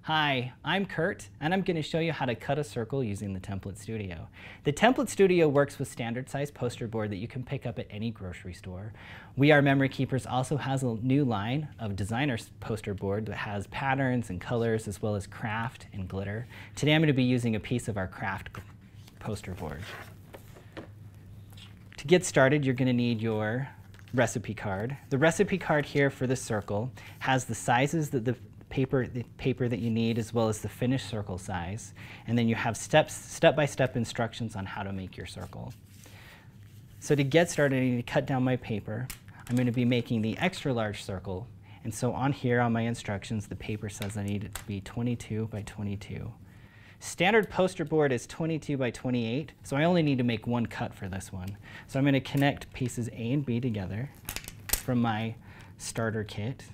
Hi, I'm Kurt, and I'm going to show you how to cut a circle using the Template Studio. The Template Studio works with standard size poster board that you can pick up at any grocery store. We Are Memory Keepers also has a new line of designer poster board that has patterns and colors as well as craft and glitter. Today I'm going to be using a piece of our craft poster board. To get started, you're going to need your recipe card. The recipe card here for the circle has the sizes that the paper that you need, as well as the finished circle size. And then you have step-by-step instructions on how to make your circle. So to get started, I need to cut down my paper. I'm going to be making the extra large circle. And so on here on my instructions, the paper says I need it to be 22 by 22. Standard poster board is 22 by 28, so I only need to make one cut for this one. So I'm going to connect pieces A and B together from my starter kit.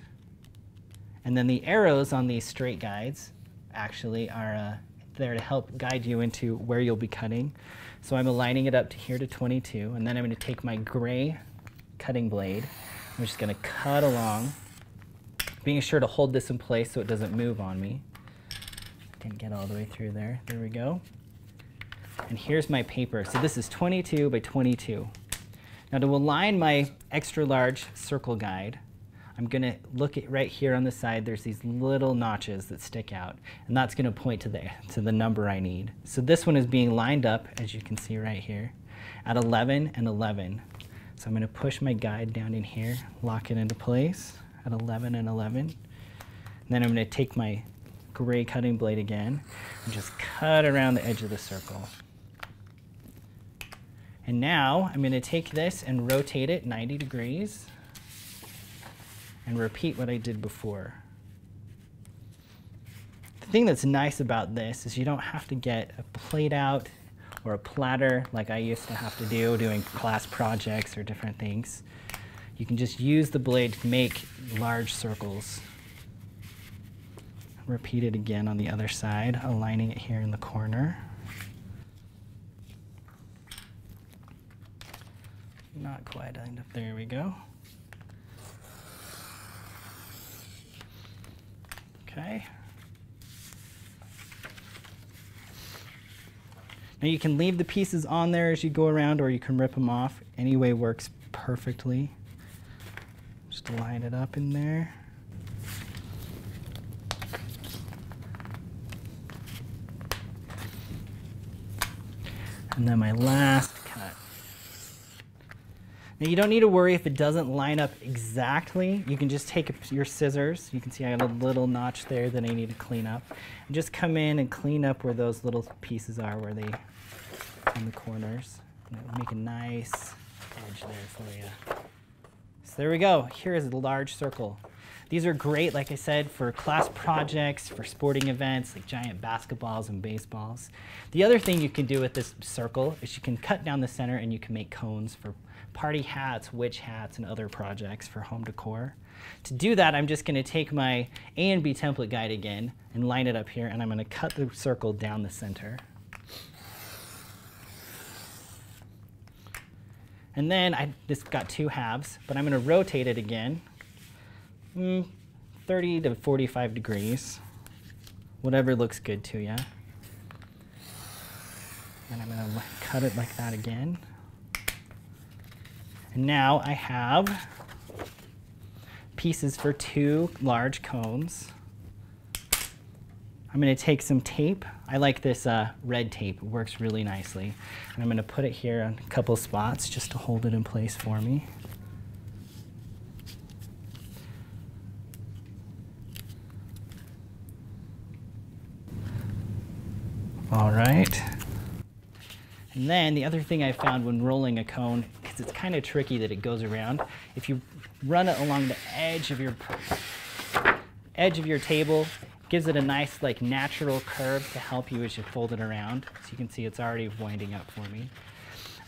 And then the arrows on these straight guides actually are there to help guide you into where you'll be cutting. So I'm aligning it up to here to 22, and then I'm going to take my gray cutting blade. I'm just going to cut along, being sure to hold this in place so it doesn't move on me. Didn't get all the way through there. There we go. And here's my paper. So this is 22 by 22. Now to align my extra large circle guide, I'm going to look at right here on the side, there's these little notches that stick out, and that's going to point to the number I need. So this one is being lined up, as you can see right here, at 11 and 11. So I'm going to push my guide down in here, lock it into place at 11 and 11. And then I'm going to take my gray cutting blade again and just cut around the edge of the circle. And now I'm going to take this and rotate it 90 degrees. And repeat what I did before. The thing that's nice about this is you don't have to get a plate out or a platter like I used to have to do doing class projects or different things. You can just use the blade to make large circles. Repeat it again on the other side, aligning it here in the corner. Not quite lined up. There we go. Okay. Now you can leave the pieces on there as you go around, or you can rip them off. Any way works perfectly. Just line it up in there. And then my last cut. Now you don't need to worry if it doesn't line up exactly. You can just take your scissors. You can see I got a little notch there that I need to clean up. And just come in and clean up where those little pieces are, where they in the corners. And it'll make a nice edge there for you. So there we go. Here is a large circle. These are great, like I said, for class projects, for sporting events like giant basketballs and baseballs. The other thing you can do with this circle is you can cut down the center and you can make cones for party hats, witch hats, and other projects for home decor. To do that, I'm just going to take my A and B template guide again and line it up here, and I'm going to cut the circle down the center. And then I just got two halves, but I'm going to rotate it again, 30 to 45 degrees, whatever looks good to you. And I'm going to cut it like that again. And now I have pieces for two large cones. I'm going to take some tape. I like this red tape. It works really nicely. And I'm going to put it here on a couple spots just to hold it in place for me. All right. And then the other thing I found when rolling a cone, because it's kind of tricky that it goes around, if you run it along the edge of your table, it gives it a nice like natural curve to help you as you fold it around. So you can see it's already winding up for me.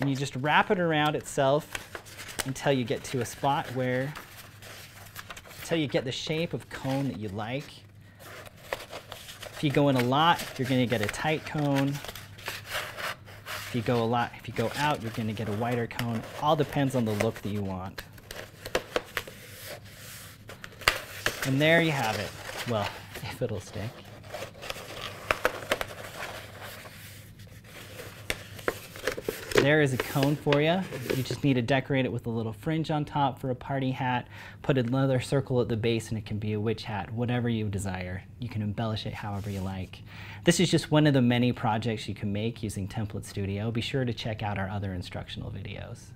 And you just wrap it around itself until you get to a spot until you get the shape of cone that you like. If you go in a lot, you're going to get a tight cone. If you go out, you're going to get a wider cone. All depends on the look that you want. And there you have it. Well, if it'll stick. there is a cone for you. You just need to decorate it with a little fringe on top for a party hat, put another circle at the base, and it can be a witch hat, whatever you desire. You can embellish it however you like. This is just one of the many projects you can make using Template Studio. Be sure to check out our other instructional videos.